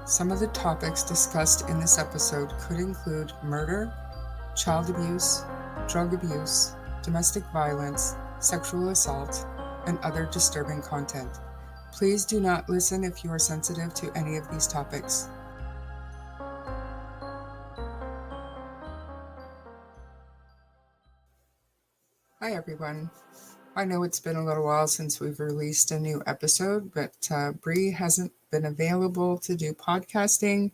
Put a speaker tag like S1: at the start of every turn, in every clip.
S1: Some of the topics discussed in this episode could include murder, child abuse, drug abuse, domestic violence, sexual assault, and other disturbing content. Please do not listen if you are sensitive to any of these topics. Hi everyone. I know it's been a little while since we've released a new episode, but Bree hasn't been available to do podcasting,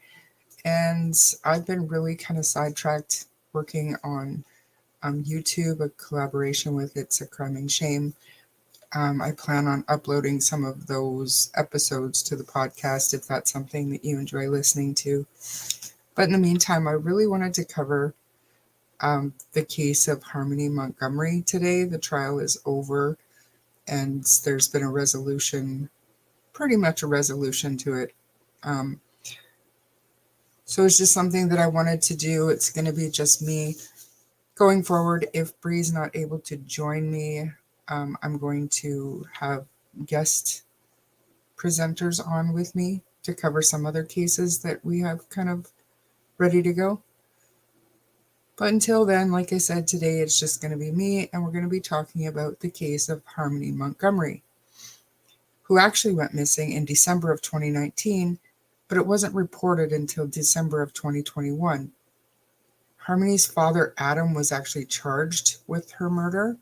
S1: and I've been really kind of sidetracked working on YouTube, a collaboration with It's a Crime and Shame. I plan on uploading some of those episodes to the podcast if that's something that you enjoy listening to. But in the meantime, I really wanted to cover the case of Harmony Montgomery today. The trial is over and there's been a resolution, pretty much a resolution to it. So it's just something that I wanted to do. It's going to be just me going forward. If Bree's not able to join me, I'm going to have guest presenters on with me to cover some other cases that we have kind of ready to go. But until then, like I said, today it's just going to be me, and we're going to be talking about the case of Harmony Montgomery, who actually went missing in December of 2019, but it wasn't reported until December of 2021. Harmony's father, Adam, was actually charged with her murder,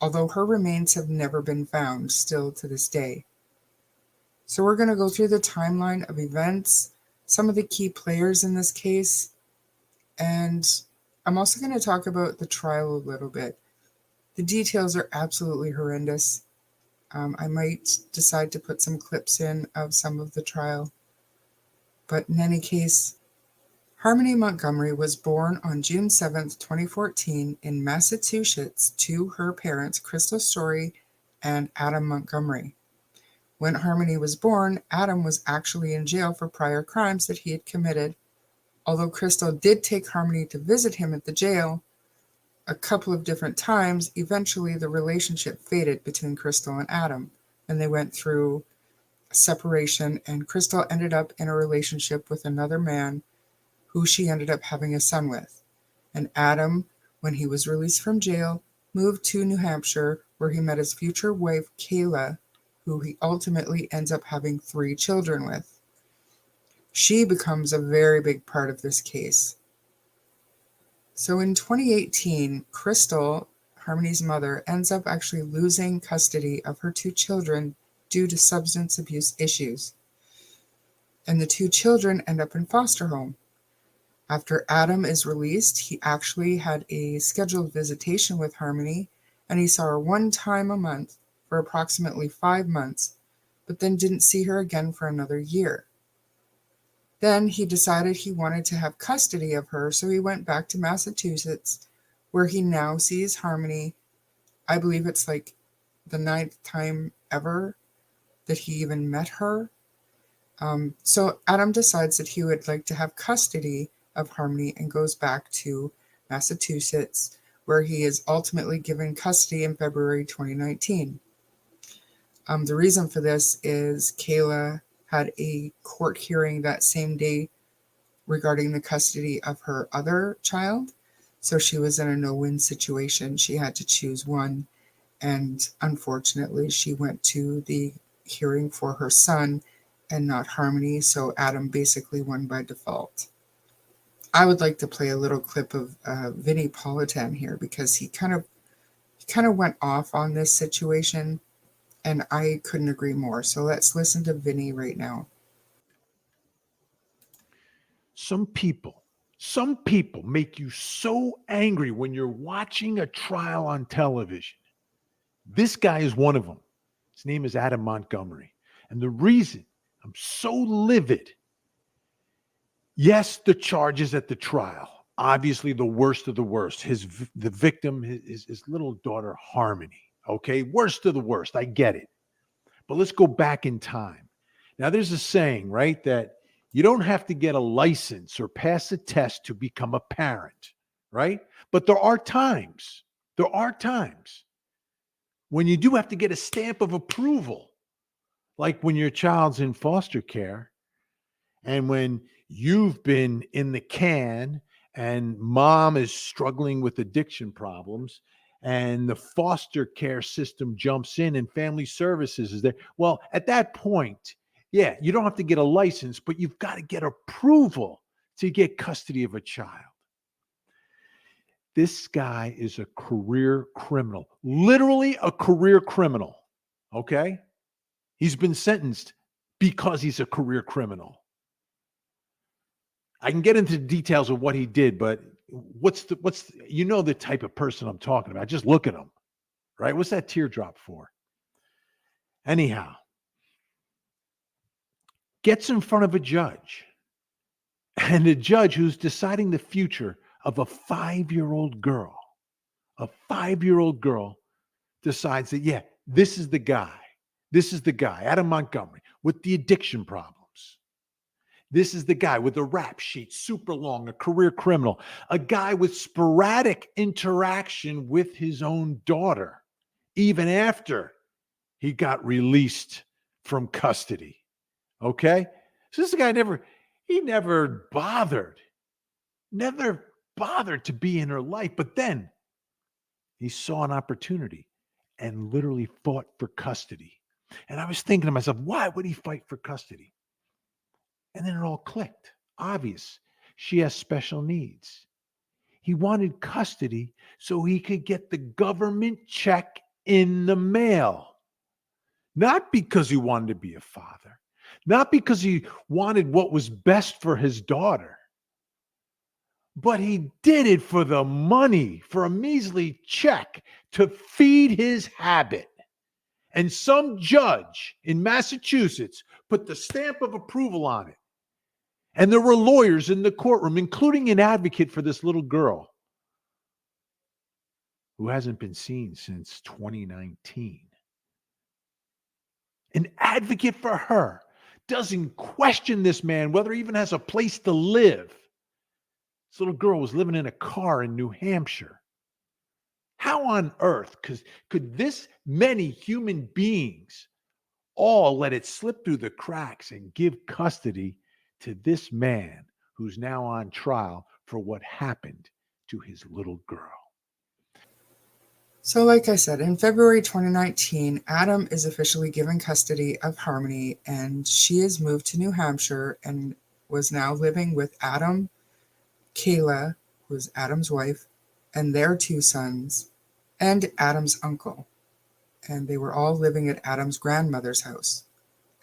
S1: although her remains have never been found, still to this day. So we're going to go through the timeline of events, some of the key players in this case, and I'm also going to talk about the trial a little bit. The details are absolutely horrendous. I might decide to put some clips in of some of the trial. But in any case, Harmony Montgomery was born on June 7th, 2014 in Massachusetts to her parents, Crystal Story and Adam Montgomery. When Harmony was born, Adam was actually in jail for prior crimes that he had committed. Although Crystal did take Harmony to visit him at the jail a couple of different times, eventually the relationship faded between Crystal and Adam, and they went through a separation, and Crystal ended up in a relationship with another man who she ended up having a son with. And Adam, when he was released from jail, moved to New Hampshire, where he met his future wife, Kayla, who he ultimately ends up having 3 children with. She becomes a very big part of this case. So in 2018, Crystal, Harmony's mother, ends up actually losing custody of her 2 children due to substance abuse issues. And the 2 children end up in foster home. After Adam is released, he actually had a scheduled visitation with Harmony, and he saw her 1 time a month for approximately 5 months, but then didn't see her again for another year. Then he decided he wanted to have custody of her, so he went back to Massachusetts, where he now sees Harmony. I believe it's like the 9th time ever that he even met her. So Adam decides that he would like to have custody of Harmony and goes back to Massachusetts, where he is ultimately given custody in February 2019. The reason for this is Kayla had a court hearing that same day regarding the custody of her other child. So she was in a no-win situation. She had to choose one. And unfortunately, she went to the hearing for her son and not Harmony. So Adam basically won by default. I would like to play a little clip of Vinnie Politan here, because he kind of went off on this situation, and I couldn't agree more. So let's listen to Vinny right now.
S2: Some people make you so angry when you're watching a trial on television. This guy is one of them. His name is Adam Montgomery. And the reason I'm so livid, yes, the charges at the trial, obviously the worst of the worst. The victim, his little daughter, Harmony. Okay, worst of the worst. I get it. But let's go back in time. Now, there's a saying, right, that you don't have to get a license or pass a test to become a parent, right? But there are times when you do have to get a stamp of approval, like when your child's in foster care And when you've been in the can and mom is struggling with addiction problems and the foster care system jumps in and family services is there, well, at that point, yeah, you don't have to get a license, but you've got to get approval to get custody of a child. This guy is a career criminal, literally a career criminal. Okay. He's been sentenced because he's a career criminal. I can get into the details of what he did, but you know the type of person I'm talking about. Just look at him, right? What's that teardrop for? Anyhow, gets in front of a judge, and the judge who's deciding the future of a 5-year-old girl, a 5-year-old girl decides that, yeah, this is the guy. This is the guy, Adam Montgomery, with the addiction problems. This is the guy with the rap sheet, super long, a career criminal, a guy with sporadic interaction with his own daughter, even after he got released from custody. Okay? So this guy never bothered to be in her life. But then he saw an opportunity and literally fought for custody. And I was thinking to myself, why would he fight for custody? And then it all clicked. Obvious. She has special needs. He wanted custody so he could get the government check in the mail. Not because he wanted to be a father, not because he wanted what was best for his daughter, but he did it for the money, for a measly check to feed his habit. And some judge in Massachusetts put the stamp of approval on it. And there were lawyers in the courtroom, including an advocate for this little girl who hasn't been seen since 2019. An advocate for her doesn't question this man, whether he even has a place to live. This little girl was living in a car in New Hampshire. How on earth could this many human beings all let it slip through the cracks and give custody to this man who's now on trial for what happened to his little girl?
S1: So, like I said, in February 2019, Adam is officially given custody of Harmony, and she is moved to New Hampshire and was now living with Adam, Kayla, who is Adam's wife, and their 2 sons, and Adam's uncle. And they were all living at Adam's grandmother's house.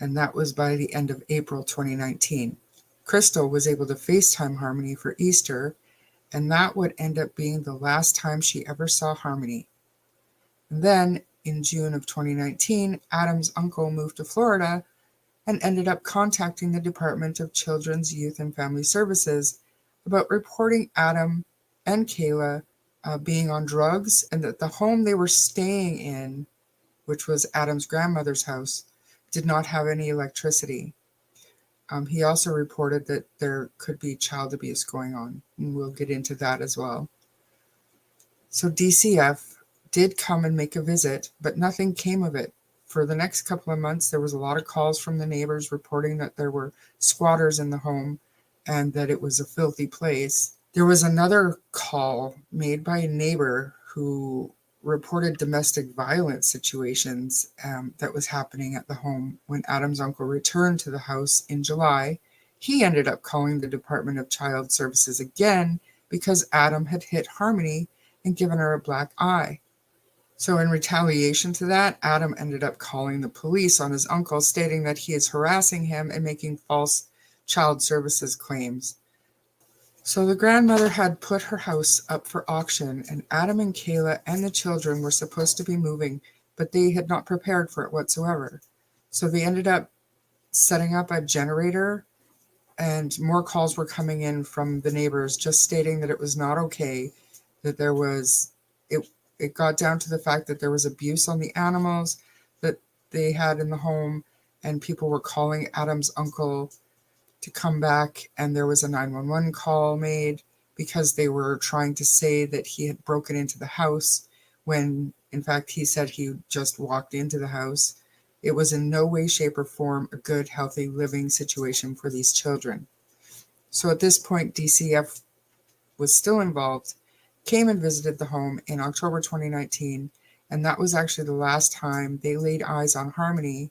S1: And that was by the end of April 2019. Crystal was able to FaceTime Harmony for Easter, and that would end up being the last time she ever saw Harmony. And then, in June of 2019, Adam's uncle moved to Florida and ended up contacting the Department of Children's, Youth, and Family Services about reporting Adam and Kayla being on drugs, and that the home they were staying in, which was Adam's grandmother's house, did not have any electricity. He also reported that there could be child abuse going on, and we'll get into that as well. So DCF did come and make a visit, but nothing came of it. For the next couple of months, there was a lot of calls from the neighbors reporting that there were squatters in the home and that it was a filthy place. There was another call made by a neighbor who reported domestic violence situations that was happening at the home. When Adam's uncle returned to the house in July, he ended up calling the Department of Child Services again because Adam had hit Harmony and given her a black eye. So in retaliation to that, Adam ended up calling the police on his uncle, stating that he is harassing him and making false child services claims. So the grandmother had put her house up for auction, and Adam and Kayla and the children were supposed to be moving, but they had not prepared for it whatsoever. So they ended up setting up a generator, and more calls were coming in from the neighbors just stating that it was not okay, that there was it got down to the fact that there was abuse on the animals that they had in the home, and people were calling Adam's uncle to come back, and there was a 911 call made because they were trying to say that he had broken into the house when in fact he said he just walked into the house. It was in no way, shape, or form a good, healthy living situation for these children. So at this point, DCF was still involved, came and visited the home in October 2019, and that was actually the last time they laid eyes on Harmony.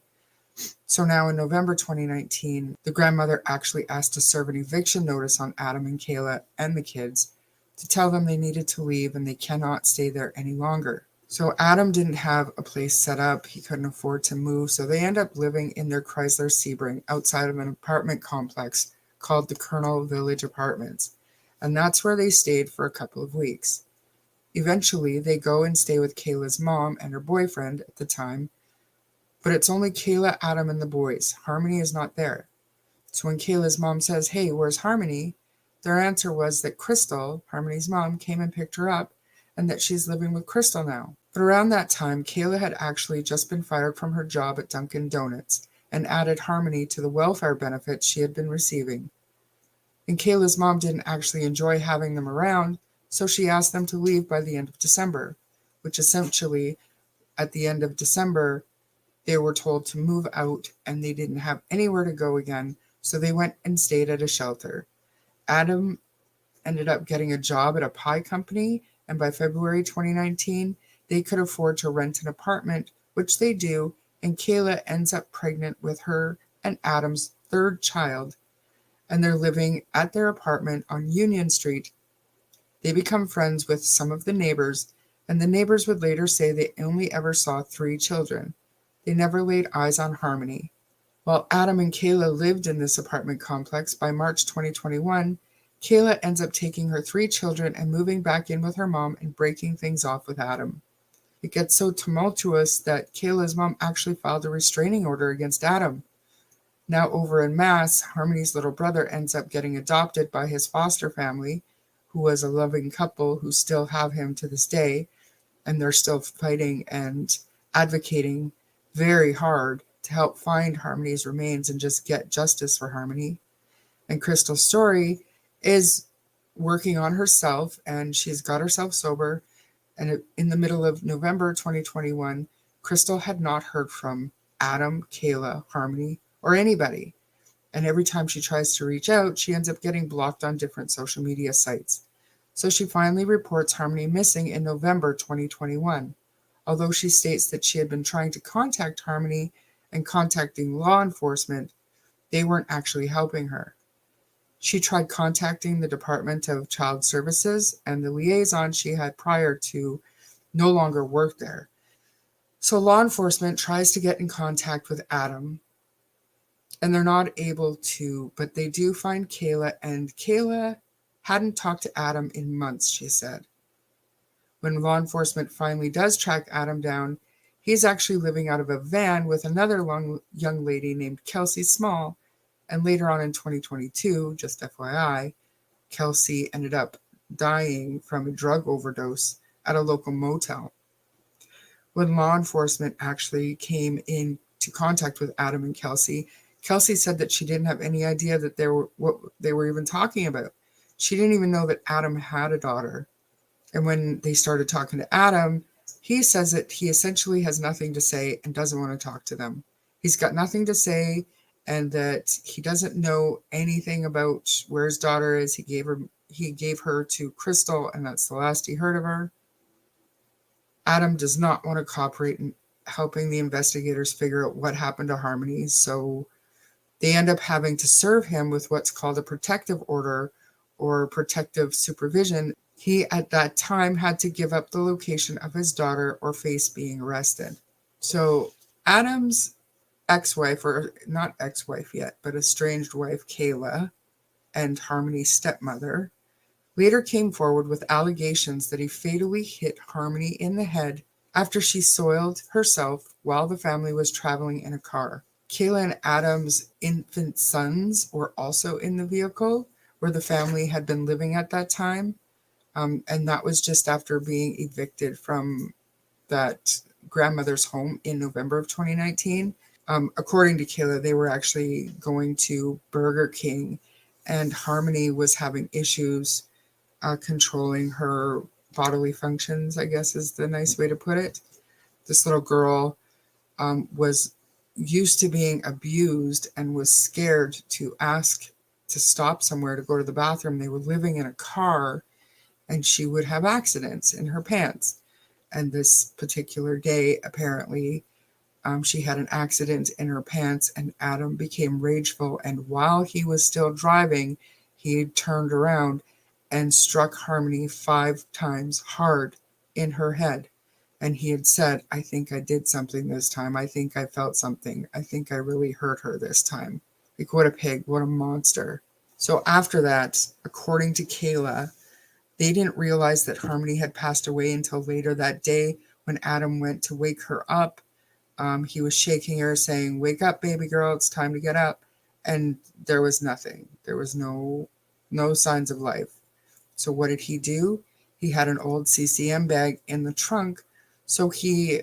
S1: So now in November 2019, the grandmother actually asked to serve an eviction notice on Adam and Kayla and the kids to tell them they needed to leave and they cannot stay there any longer. So Adam didn't have a place set up. He couldn't afford to move. So they end up living in their Chrysler Sebring outside of an apartment complex called the Colonel Village Apartments. And that's where they stayed for a couple of weeks. Eventually, they go and stay with Kayla's mom and her boyfriend at the time, but it's only Kayla, Adam, and the boys. Harmony is not there. So when Kayla's mom says, "Hey, where's Harmony?" their answer was that Crystal, Harmony's mom, came and picked her up and that she's living with Crystal now. But around that time, Kayla had actually just been fired from her job at Dunkin' Donuts and added Harmony to the welfare benefits she had been receiving. And Kayla's mom didn't actually enjoy having them around, so she asked them to leave by the end of December, which essentially, at the end of December, they were told to move out and they didn't have anywhere to go again, so they went and stayed at a shelter. Adam ended up getting a job at a pie company, and by February 2019, they could afford to rent an apartment, which they do, and Kayla ends up pregnant with her and Adam's third child, and they're living at their apartment on Union Street. They become friends with some of the neighbors, and the neighbors would later say they only ever saw 3 children. They never laid eyes on Harmony. While Adam and Kayla lived in this apartment complex, by March 2021, Kayla ends up taking her 3 children and moving back in with her mom and breaking things off with Adam. It gets so tumultuous that Kayla's mom actually filed a restraining order against Adam. Now over in Mass, Harmony's little brother ends up getting adopted by his foster family, who was a loving couple who still have him to this day, and they're still fighting and advocating very hard to help find Harmony's remains and just get justice for Harmony. And Crystal's story is working on herself, and she's got herself sober. And in the middle of November 2021, Crystal had not heard from Adam, Kayla, Harmony, or anybody. And every time she tries to reach out, she ends up getting blocked on different social media sites. So she finally reports Harmony missing in November 2021. Although she states that she had been trying to contact Harmony and contacting law enforcement, they weren't actually helping her. She tried contacting the Department of Child Services, and the liaison she had prior to no longer worked there. So law enforcement tries to get in contact with Adam, and they're not able to, but they do find Kayla, and Kayla hadn't talked to Adam in months, she said. When law enforcement finally does track Adam down, he's actually living out of a van with another young lady named Kelsey Small, and later on in 2022, just FYI, Kelsey ended up dying from a drug overdose at a local motel. When law enforcement actually came into contact with Adam and Kelsey, Kelsey said that she didn't have any idea that what they were even talking about. She didn't even know that Adam had a daughter. And when they started talking to Adam, he says that he essentially has nothing to say and doesn't want to talk to them. He's got nothing to say, and that he doesn't know anything about where his daughter is. He gave her to Crystal, and that's the last he heard of her. Adam does not want to cooperate in helping the investigators figure out what happened to Harmony, so they end up having to serve him with what's called a protective order or protective supervision. He, at that time, had to give up the location of his daughter or face being arrested. So Adam's ex-wife, or not ex-wife yet, but estranged wife, Kayla, and Harmony's stepmother, later came forward with allegations that he fatally hit Harmony in the head after she soiled herself while the family was traveling in a car. Kayla and Adam's infant sons were also in the vehicle where the family had been living at that time. And that was just after being evicted from that grandmother's home in November of 2019. According to Kayla, they were actually going to Burger King, and Harmony was having issues controlling her bodily functions, I guess is the nice way to put it. This little girl was used to being abused and was scared to ask to stop somewhere to go to the bathroom. They were living in a car and she would have accidents in her pants. And this particular day, apparently, she had an accident in her pants, and Adam became rageful. And while he was still driving, he turned around and struck Harmony 5 times hard in her head. And he had said, I think I did something this time. I think I felt something. I think I really hurt her this time. Like, what a pig. What a monster. So after that, according to Kayla, they didn't realize that Harmony had passed away until later that day when Adam went to wake her up. He was shaking her, saying, wake up, baby girl, it's time to get up. And there was nothing. There was no signs of life. So what did he do? He had an old CCM bag in the trunk. So he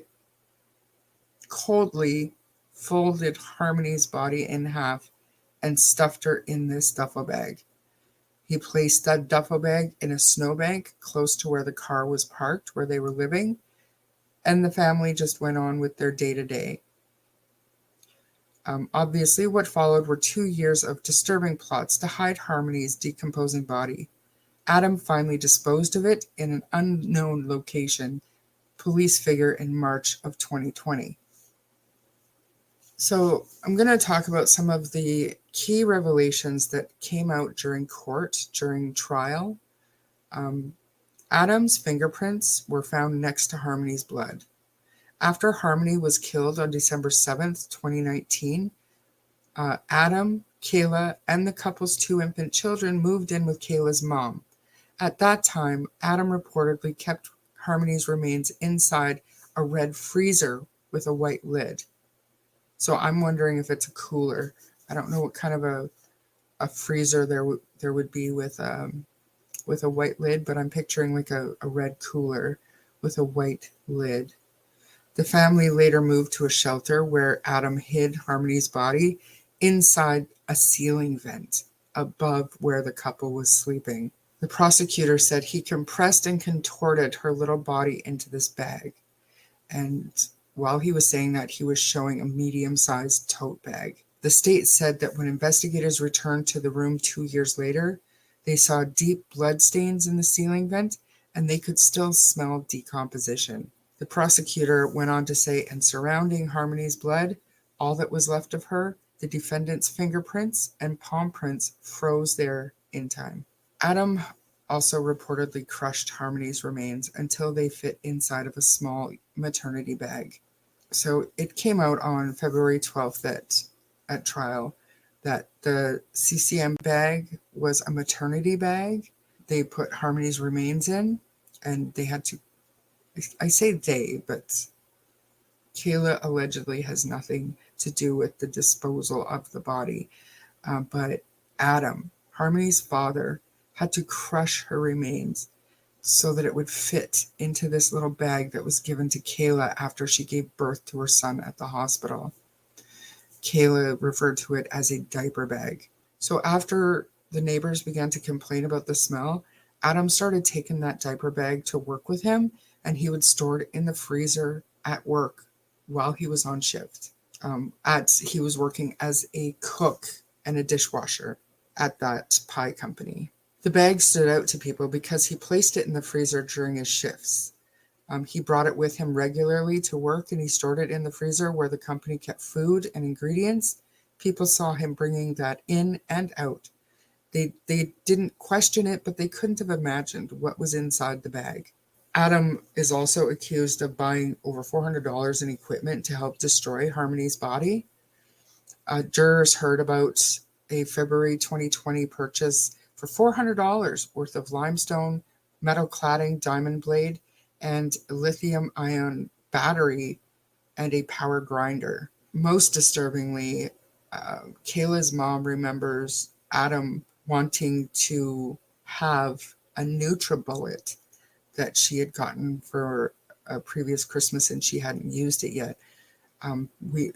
S1: coldly folded Harmony's body in half and stuffed her in this duffel bag. He placed that duffel bag in a snowbank close to where the car was parked, where they were living, and the family just went on with their day-to-day. Obviously, what followed were 2 years of disturbing plots to hide Harmony's decomposing body. Adam finally disposed of it in an unknown location, police figure in March of 2020. So I'm going to talk about some of the key revelations that came out during court, during trial. Adam's fingerprints were found next to Harmony's blood. After Harmony was killed on December 7th, 2019, Adam, Kayla, and the couple's 2 infant children moved in with Kayla's mom. At that time, Adam reportedly kept Harmony's remains inside a red freezer with a white lid. So I'm wondering if it's a cooler. I don't know what kind of a freezer there would be with a white lid, but I'm picturing like a red cooler with a white lid. The family later moved to a shelter where Adam hid Harmony's body inside a ceiling vent above where the couple was sleeping. The prosecutor said he compressed and contorted her little body into this bag. And while he was saying that, he was showing a medium-sized tote bag. The state said that when investigators returned to the room 2 years later, they saw deep blood stains in the ceiling vent, and they could still smell decomposition. The prosecutor went on to say, and surrounding Harmony's blood, all that was left of her, the defendant's fingerprints and palm prints, froze there in time. Adam also reportedly crushed Harmony's remains until they fit inside of a small maternity bag. So it came out on February 12th at trial that the CCM bag was a maternity bag. They put Harmony's remains in, and they had to, I say they, but Kayla allegedly has nothing to do with the disposal of the body. But Adam, Harmony's father, had to crush her remains so that it would fit into this little bag that was given to Kayla after she gave birth to her son at the hospital. Kayla referred to it as a diaper bag. So after the neighbors began to complain about the smell, Adam started taking that diaper bag to work with him, and he would store it in the freezer at work while he was on shift. He was working as a cook and a dishwasher at that pie company. The bag stood out to people because he placed it in the freezer during his shifts. He brought it with him regularly to work, and he stored it in the freezer where the company kept food and ingredients. People saw him bringing that in and out. They didn't question it, but they couldn't have imagined what was inside the bag. Adam is also accused of buying over $400 in equipment to help destroy Harmony's body. Jurors heard about a February 2020 purchase for $400 worth of limestone, metal cladding, diamond blade, and a lithium-ion battery and a power grinder. Most disturbingly, Kayla's mom remembers Adam wanting to have a NutriBullet that she had gotten for a previous Christmas and she hadn't used it yet. We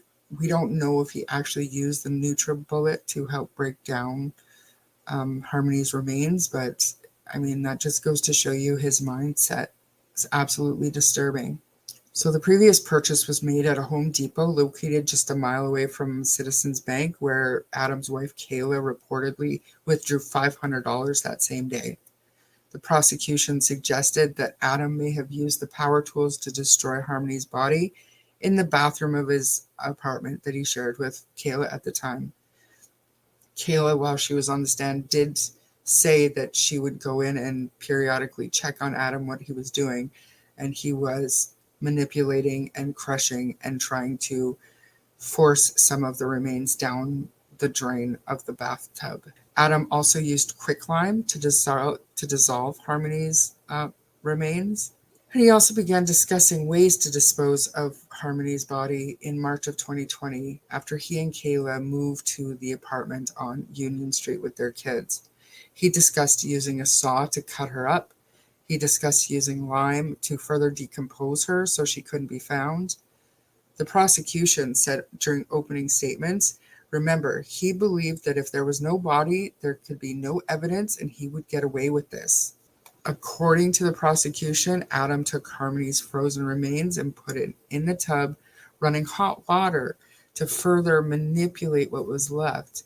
S1: don't know if he actually used the NutriBullet to help break down Harmony's remains, but I mean, that just goes to show you his mindset. It's absolutely disturbing. So the previous purchase was made at a Home Depot located just a mile away from Citizens Bank, where Adam's wife Kayla reportedly withdrew $500 that same day. The prosecution suggested that Adam may have used the power tools to destroy Harmony's body in the bathroom of his apartment that he shared with Kayla at the time. Kayla, while she was on the stand, did say that she would go in and periodically check on Adam what he was doing, and he was manipulating and crushing and trying to force some of the remains down the drain of the bathtub. Adam also used quicklime to dissolve Harmony's remains. And he also began discussing ways to dispose of Harmony's body in March of 2020 after he and Kayla moved to the apartment on Union Street with their kids. He discussed using a saw to cut her up. He discussed using lime to further decompose her so she couldn't be found. The prosecution said during opening statements, remember, he believed that if there was no body, there could be no evidence and he would get away with this. According to the prosecution, Adam took Harmony's frozen remains and put it in the tub, running hot water to further manipulate what was left.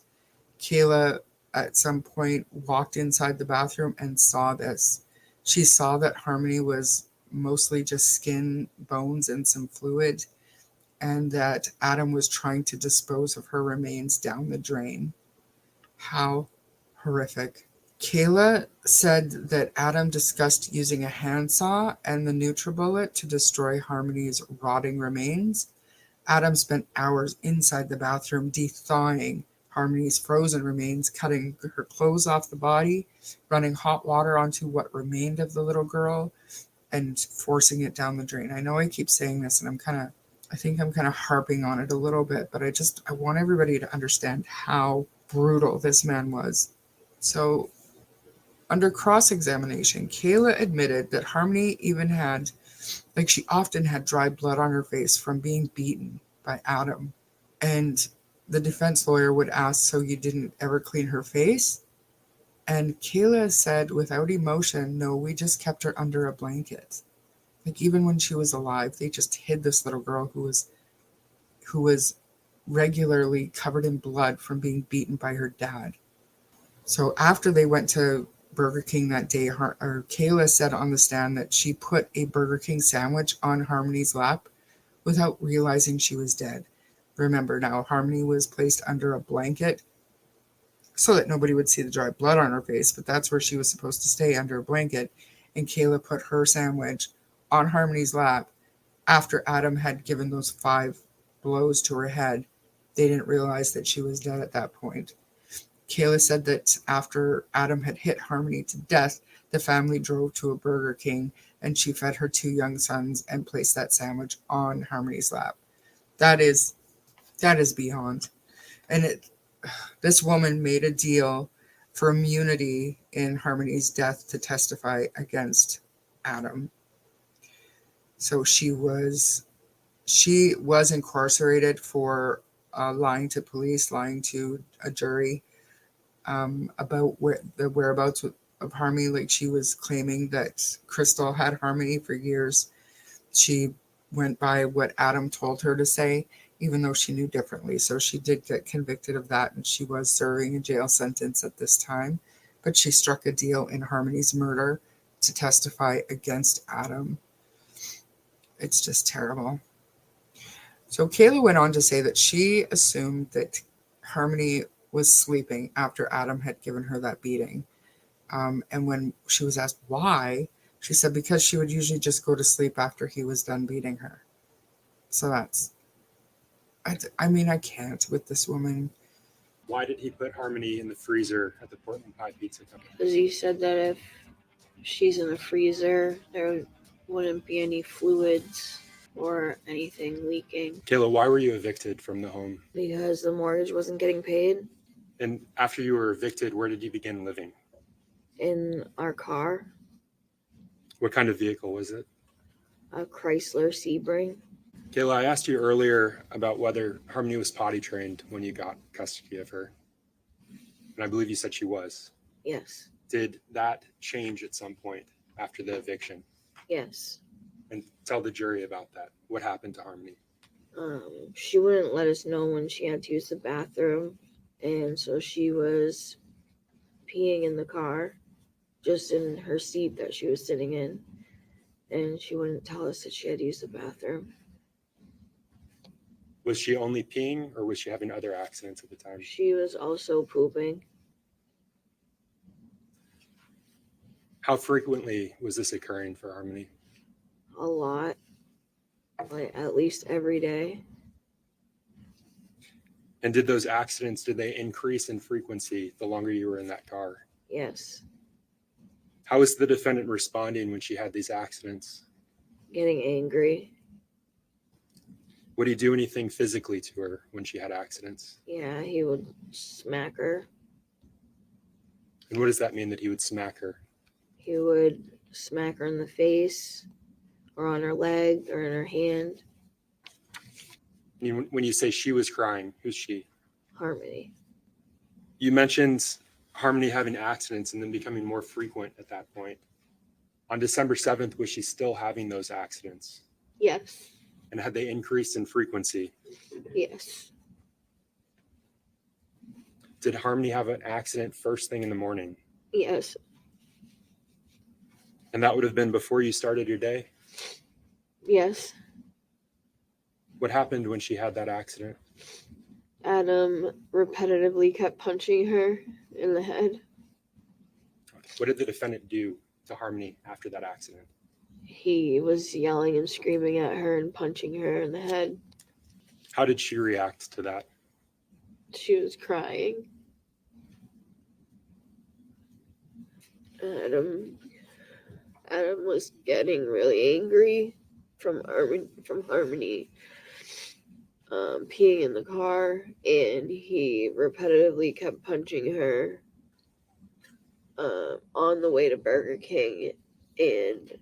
S1: Kayla, at some point, walked inside the bathroom and saw this. She saw that Harmony was mostly just skin, bones, and some fluid, and that Adam was trying to dispose of her remains down the drain. How horrific. Kayla said that Adam discussed using a handsaw and the NutriBullet to destroy Harmony's rotting remains. Adam spent hours inside the bathroom de-thawing Harmony's frozen remains, cutting her clothes off the body, running hot water onto what remained of the little girl, and forcing it down the drain. I know I keep saying this, and I think I'm kind of harping on it a little bit, but I want everybody to understand how brutal this man was. So, under cross-examination, Kayla admitted that Harmony she often had dry blood on her face from being beaten by Adam. And the defense lawyer would ask, so you didn't ever clean her face? And Kayla said without emotion, no, we just kept her under a blanket. Like even when she was alive, they just hid this little girl who was regularly covered in blood from being beaten by her dad. So after they went to Burger King that day, Kayla said on the stand that she put a Burger King sandwich on Harmony's lap without realizing she was dead. Remember now, Harmony was placed under a blanket so that nobody would see the dry blood on her face, but that's where she was supposed to stay, under a blanket. And Kayla put her sandwich on Harmony's lap after Adam had given those 5 blows to her head. They didn't realize that she was dead at that point. Kayla said that after Adam had hit Harmony to death, the family drove to a Burger King and she fed her 2 young sons and placed that sandwich on Harmony's lap. That is beyond. And this woman made a deal for immunity in Harmony's death to testify against Adam. So she was incarcerated for lying to police, lying to a jury, about the whereabouts of Harmony. Like she was claiming that Crystal had Harmony for years. She went by what Adam told her to say, even though she knew differently. So she did get convicted of that, and she was serving a jail sentence at this time. But she struck a deal in Harmony's murder to testify against Adam. It's just terrible. So Kayla went on to say that she assumed that Harmony was sleeping after Adam had given her that beating. And when she was asked why, she said because she would usually just go to sleep after he was done beating her. So I mean, I can't with this woman.
S3: Why did he put Harmony in the freezer at the Portland Pie Pizza Company?
S4: Because he said that if she's in the freezer, there wouldn't be any fluids or anything leaking.
S3: Kayla, why were you evicted from the home?
S4: Because the mortgage wasn't getting paid.
S3: And after you were evicted, where did you begin living?
S4: In our car.
S3: What kind of vehicle was it?
S4: A Chrysler Sebring.
S3: Kayla, I asked you earlier about whether Harmony was potty trained when you got custody of her. And I believe you said she was.
S4: Yes.
S3: Did that change at some point after the eviction?
S4: Yes.
S3: And tell the jury about that. What happened to Harmony?
S4: She wouldn't let us know when she had to use the bathroom, and so she was peeing in the car, just in her seat that she was sitting in, and she wouldn't tell us that she had to use the bathroom.
S3: Was she only peeing, or was she having other accidents at the time?
S4: She was also pooping.
S3: How frequently was this occurring for Harmony?
S4: A lot, like at least every day.
S3: And did those accidents, did they increase in frequency the longer you were in that car?
S4: Yes.
S3: How was the defendant responding when she had these accidents?
S4: Getting angry.
S3: Would he do anything physically to her when she had accidents?
S4: Yeah, he would smack her.
S3: And what does that mean, that he would smack her?
S4: He would smack her in the face, or on her leg, or in her hand.
S3: When you say she was crying, who's she?
S4: Harmony.
S3: You mentioned Harmony having accidents and then becoming more frequent at that point. On December 7th, was she still having those accidents?
S4: Yes.
S3: And had they increased in frequency?
S4: Yes.
S3: Did Harmony have an accident first thing in the morning?
S4: Yes.
S3: And that would have been before you started your day?
S4: Yes.
S3: What happened when she had that accident?
S4: Adam repetitively kept punching her in the head.
S3: What did the defendant do to Harmony after that accident?
S4: He was yelling and screaming at her and punching her in the head.
S3: How did she react to that?
S4: She was crying. Adam was getting really angry from Harmony peeing in the car, and he repetitively kept punching her on the way to Burger King, and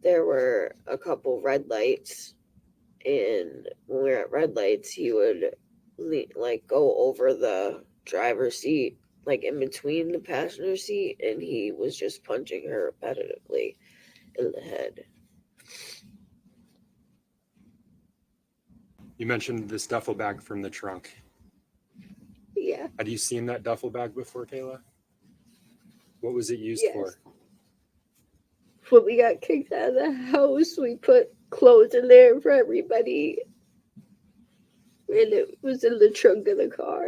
S4: there were a couple red lights, and when we were at red lights, he would go over the driver's seat, like in between the passenger seat, and he was just punching her repetitively in the head.
S3: You mentioned this duffel bag from the trunk.
S4: Yeah.
S3: Had you seen that duffel bag before, Kayla? What was it used
S4: Yes.
S3: for?
S4: When we got kicked out of the house, we put clothes in there for everybody, and it was in the trunk of the car.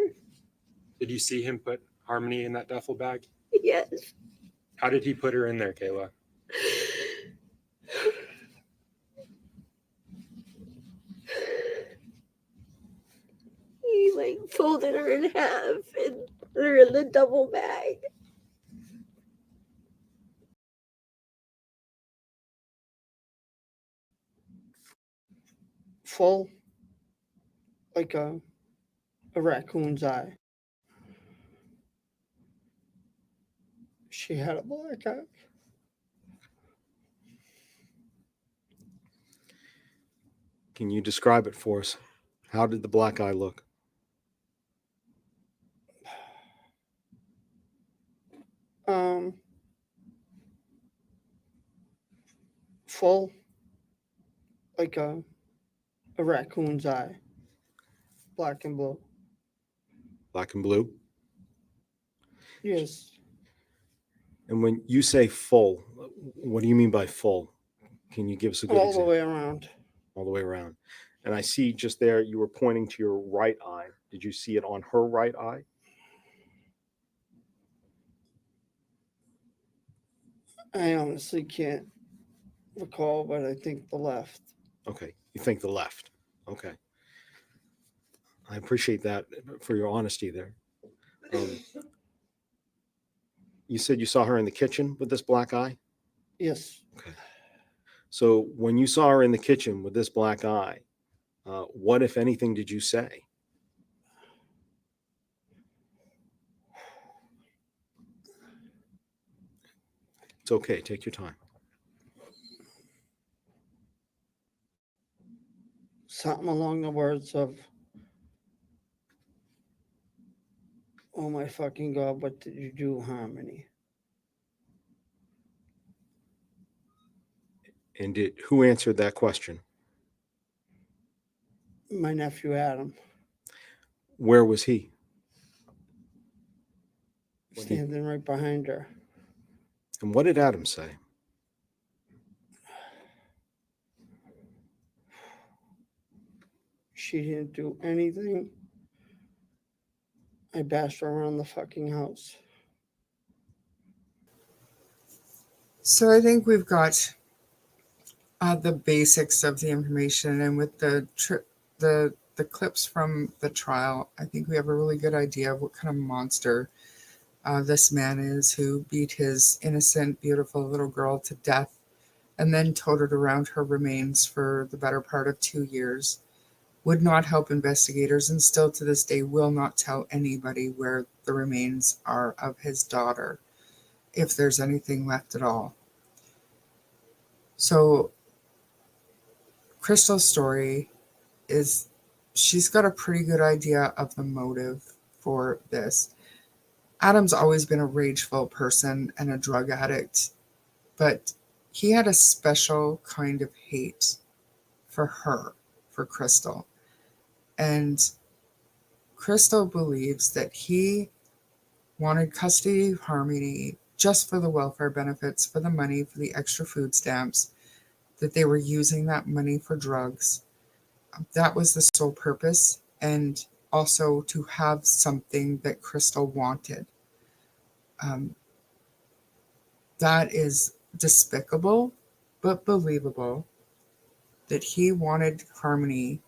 S3: Did you see him put Harmony in that duffel bag?
S4: Yes.
S3: How did he put her in there, Kayla?
S4: He folded her in half and put her in the double bag.
S5: Full, like a raccoon's eye. She had a black eye.
S6: Can you describe it for us? How did the black eye look?
S5: Full, like a raccoon's eye. Black and blue.
S6: Black and blue?
S5: Yes.
S6: And when you say full, what do you mean by full? Can you give us a good
S5: All the
S6: example?
S5: way around.
S6: All the way around. And I see just there you were pointing to your right eye. Did you see it on her right eye?
S5: I honestly can't recall, but I think the left.
S6: Okay. You think the left. Okay. I appreciate that for your honesty there. You said you saw her in the kitchen with this black eye?
S5: Yes.
S6: Okay. So when you saw her in the kitchen with this black eye, what, if anything, did you say? It's okay. Take your time.
S5: Something along the words of, "Oh my fucking God, what did you do, Harmony?"
S6: And who answered that question?
S5: My nephew Adam,
S6: Where was he? When he-
S5: standing right behind her.
S6: And what did Adam say?
S5: She didn't do anything. I bashed her around the fucking house.
S1: So I think we've got the basics of the information, and with the clips from the trial, I think we have a really good idea of what kind of monster this man is, who beat his innocent, beautiful little girl to death and then toted around her remains for the better part of 2 years. Would not help investigators, and still to this day will not tell anybody where the remains are of his daughter, if there's anything left at all. So Crystal's story is, she's got a pretty good idea of the motive for this. Adam's always been a rageful person and a drug addict, but he had a special kind of hate for her, for Crystal. And Crystal believes that he wanted custody of Harmony just for the welfare benefits, for the money, for the extra food stamps, that they were using that money for drugs. That was the sole purpose, and also to have something that Crystal wanted. That is despicable, but believable, that he wanted Harmony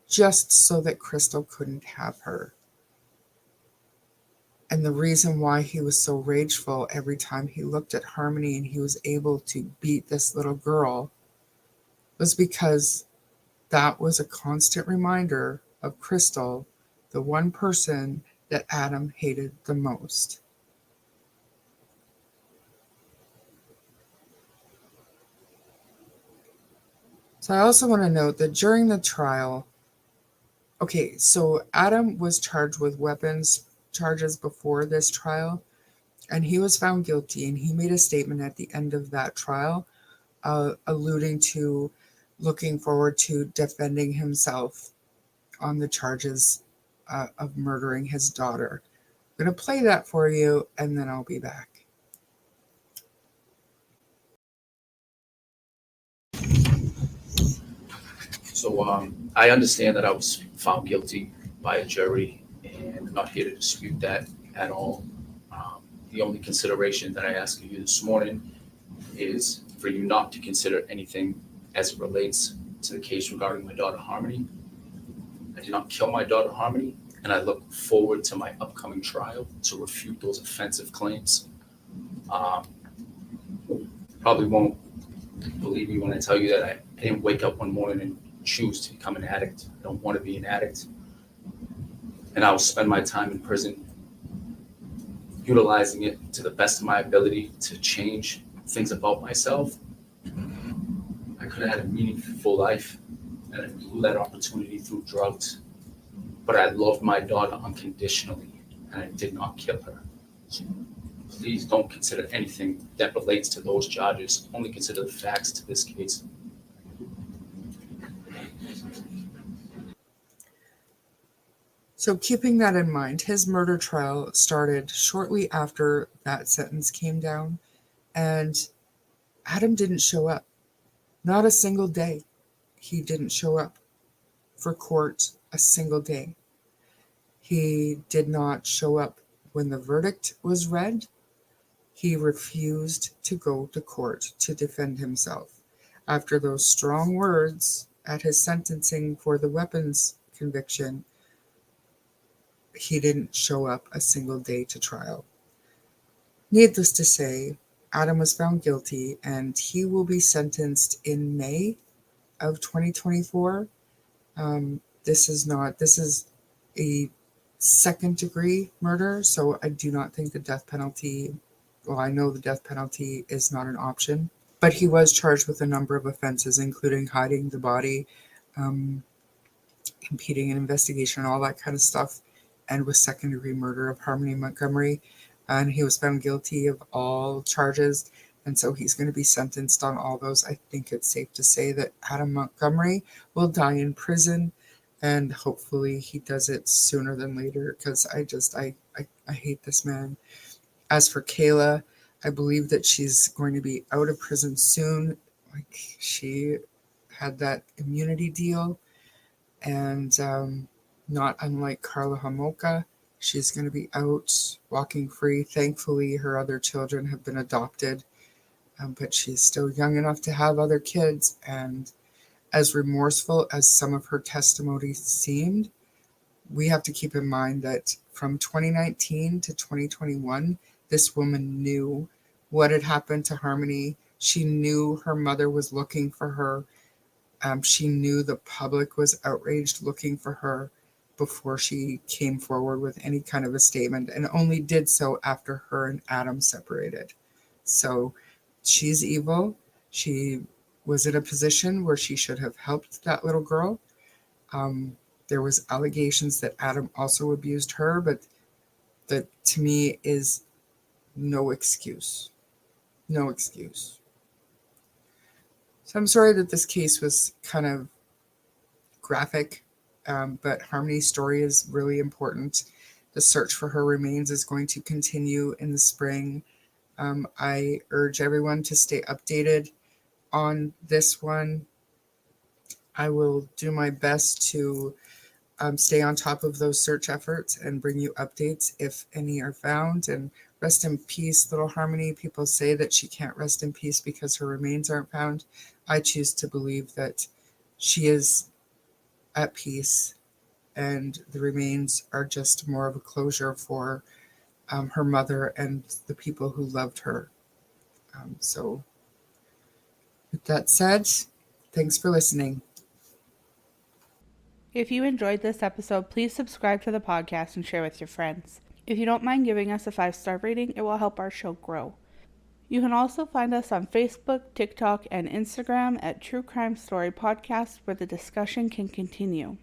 S1: just so that Crystal couldn't have her. And the reason why he was so rageful every time he looked at Harmony and he was able to beat this little girl was because that was a constant reminder of Crystal, the one person that Adam hated the most. So I also want to note that during the trial, okay, so Adam was charged with weapons charges before this trial, and he was found guilty, and he made a statement at the end of that trial alluding to looking forward to defending himself on the charges of murdering his daughter. I'm going to play that for you, and then I'll be back.
S7: So I understand that I was found guilty by a jury, and I'm not here to dispute that at all. The only consideration that I ask of you this morning is for you not to consider anything as it relates to the case regarding my daughter Harmony. I did not kill my daughter Harmony, and I look forward to my upcoming trial to refute those offensive claims. Probably won't believe me when I tell you that I didn't wake up one morning and choose to become an addict. I don't want to be an addict. And I will spend my time in prison utilizing it to the best of my ability to change things about myself. I could have had a meaningful life, and I blew that opportunity through drugs. But I loved my daughter unconditionally, and I did not kill her. So please don't consider anything that relates to those charges. Only consider the facts to this case.
S1: So keeping that in mind, his murder trial started shortly after that sentence came down, and Adam didn't show up. Not a single day. He didn't show up for court a single day. He did not show up when the verdict was read. He refused to go to court to defend himself. After those strong words at his sentencing for the weapons conviction, he didn't show up a single day to trial. Needless to say, Adam was found guilty, and he will be sentenced in May of 2024. This is a second degree murder, so I do not think the death penalty, well, I know the death penalty is not an option, but he was charged with a number of offenses, including hiding the body, impeding an investigation, all that kind of stuff, and with second degree murder of Harmony Montgomery. And he was found guilty of all charges. And so he's going to be sentenced on all those. I think it's safe to say that Adam Montgomery will die in prison, and hopefully he does it sooner than later, because I hate this man. As for Kayla, I believe that she's going to be out of prison soon. Like, she had that immunity deal, and not unlike Carla Homolka, she's going to be out walking free. Thankfully, her other children have been adopted, but she's still young enough to have other kids. And as remorseful as some of her testimony seemed, we have to keep in mind that from 2019 to 2021, this woman knew what had happened to Harmony. She knew her mother was looking for her. She knew the public was outraged looking for her before she came forward with any kind of a statement, and only did so after her and Adam separated. So she's evil. She was in a position where she should have helped that little girl. There was allegations that Adam also abused her, but that to me is no excuse. No excuse. So I'm sorry that this case was kind of graphic, but Harmony's story is really important. The search for her remains is going to continue in the spring. I urge everyone to stay updated on this one. I will do my best to stay on top of those search efforts and bring you updates if any are found. And rest in peace, little Harmony. People say that she can't rest in peace because her remains aren't found. I choose to believe that she is at peace, and the remains are just more of a closure for her mother and the people who loved her. So with that said, thanks for listening.
S8: If you enjoyed this episode, please subscribe to the podcast and share with your friends. If you don't mind giving us a 5-star rating, it will help our show grow. You can also find us on Facebook, TikTok, and Instagram at True Crime Story Podcast, where the discussion can continue.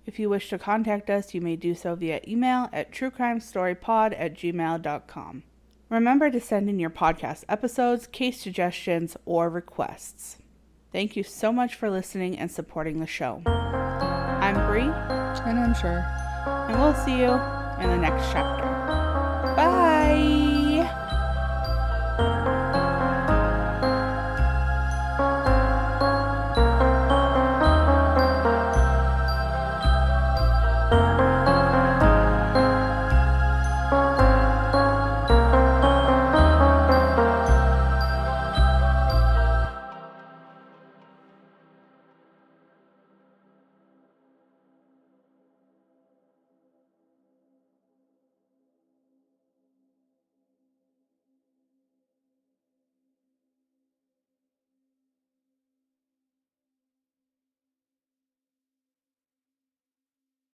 S8: If you wish to contact us, you may do so via email at truecrimestorypod@gmail.com. Remember to send in your podcast episodes, case suggestions, or requests. Thank you so much for listening and supporting the show. I'm Bree,
S1: And I'm sure.
S8: and we'll see you in the next chapter.